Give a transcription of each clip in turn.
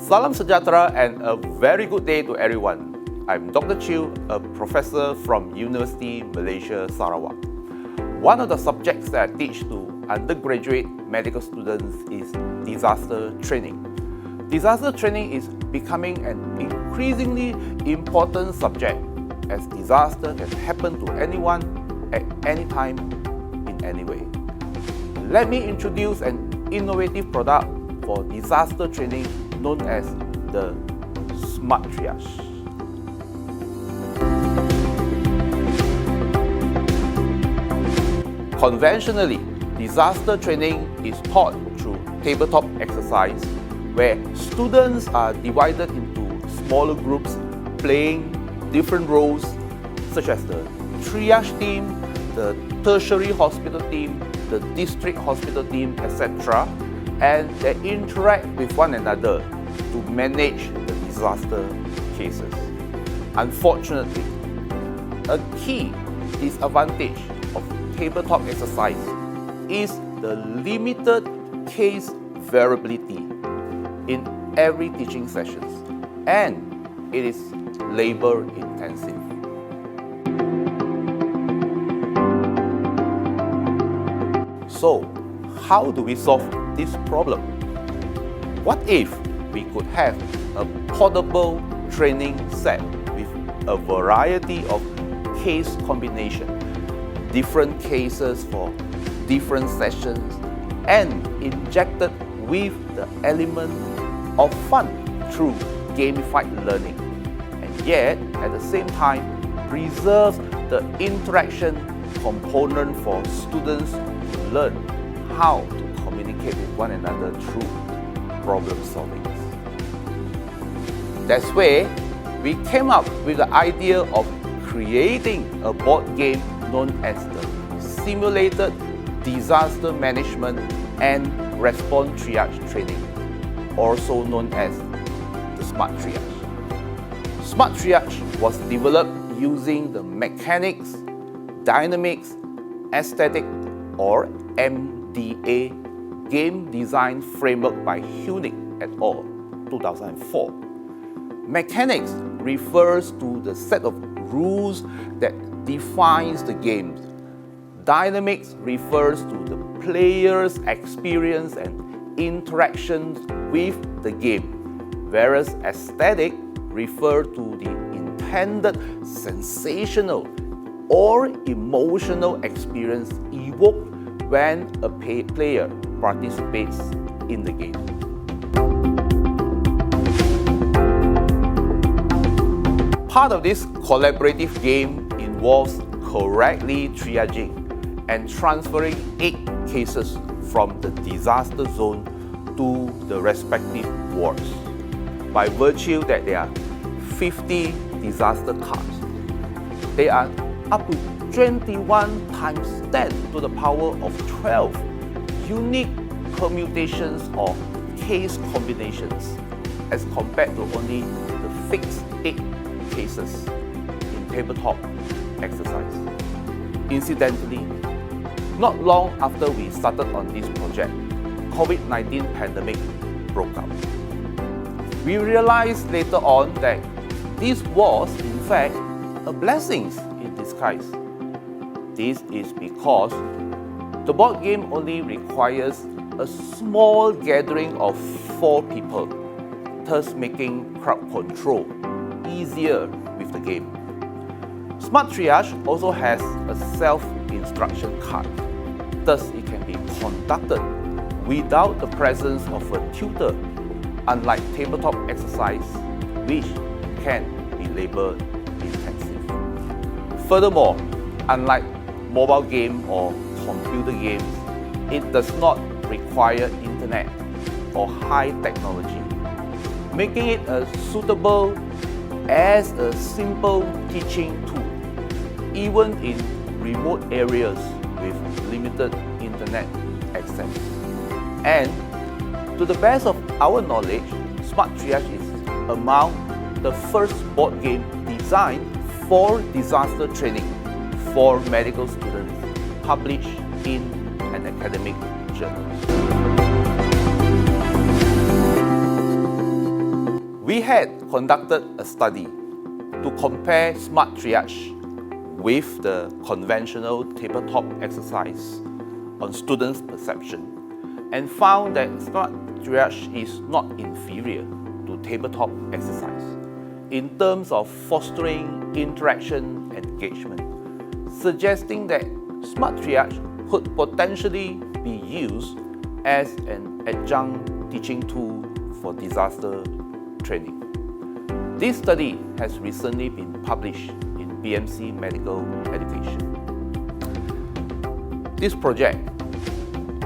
Salam Sejahtera and a very good day to everyone. I'm Dr. Chew, a professor from University Malaysia Sarawak. One of the subjects that I teach to undergraduate medical students is disaster training. Disaster training is becoming an increasingly important subject as disaster can happen to anyone at any time in any way. Let me introduce an innovative product for disaster training known as the SMARTriage. Conventionally, disaster training is taught through tabletop exercise where students are divided into smaller groups playing different roles such as the triage team, the tertiary hospital team, the district hospital team, etc. and they interact with one another to manage the disaster cases. Unfortunately, a key disadvantage of tabletop exercise is the limited case variability in every teaching sessions, and it is labor intensive. So, how do we solve this problem? What if we could have a portable training set with a variety of case combination, different cases for different sessions, and injected with the element of fun through gamified learning, and yet at the same time preserve the interaction component for students to learn how to communicate with one another through problem solving. That's where we came up with the idea of creating a board game known as the Simulated Disaster Management and Response Triage Training, also known as the SMARTriage. SMARTriage was developed using the mechanics, dynamics, aesthetic or MDA game design framework by Keng et al. 2004. Mechanics refers to the set of rules that defines the game. Dynamics refers to the player's experience and interactions with the game, whereas aesthetic refers to the intended sensational or emotional experience evoked when a player participates in the game. Part of this collaborative game involves correctly triaging and transferring 8 cases from the disaster zone to the respective wards. By virtue that there are 50 disaster cards, they are up to 21 times 10 to the power of 12 unique permutations or case combinations as compared to only the fixed 8 cases in tabletop exercise. Incidentally, not long after we started on this project, COVID-19 pandemic broke out. We realized later on that this was in fact a blessing in disguise. This is because the board game only requires a small gathering of 4 people, thus making crowd control easier with the game. SMARTriage also has a self-instruction card, thus it can be conducted without the presence of a tutor, unlike tabletop exercise, which can be labor intensive. Furthermore, unlike mobile game or computer games, it does not require internet or high technology, making it suitable as a simple teaching tool, even in remote areas with limited internet access. And to the best of our knowledge, SMARTriage is among the first board game designed for disaster training for medical students, published in an academic journal. We had conducted a study to compare SMARTriage with the conventional tabletop exercise on students' perception and found that SMARTriage is not inferior to tabletop exercise in terms of fostering interaction and engagement, suggesting that SMARTriage could potentially be used as an adjunct teaching tool for disaster training. This study has recently been published in BMC Medical Education. This project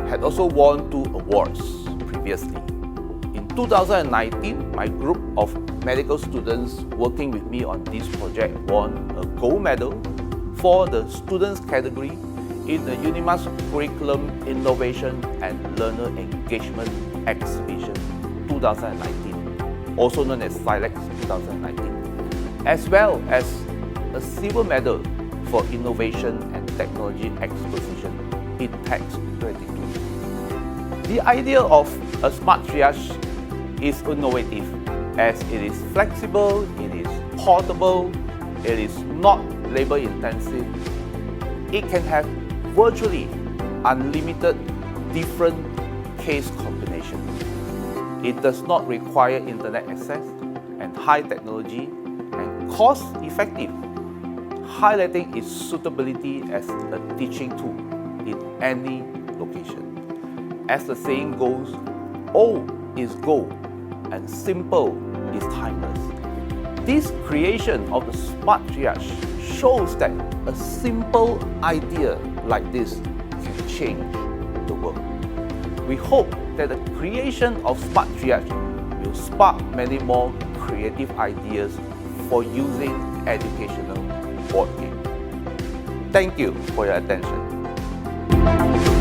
had also won 2 awards previously. In 2019, my group of medical students working with me on this project won a gold medal for the students category in the UNIMAS Curriculum Innovation and Learner Engagement Exhibition 2019, also known as SILEX 2019, as well as a silver medal for Innovation and Technology Exposition in Text 22. The idea of a SMARTriage is innovative as it is flexible, it is portable, it is not labor intensive. It can have virtually unlimited different case combinations. It does not require internet access and high technology and cost effective, highlighting its suitability as a teaching tool in any location. As the saying goes, old is gold and simple is timeless. This creation of the SMARTriage shows that a simple idea like this can change the world. We hope that the creation of SMARTriage will spark many more creative ideas for using educational board games. Thank you for your attention.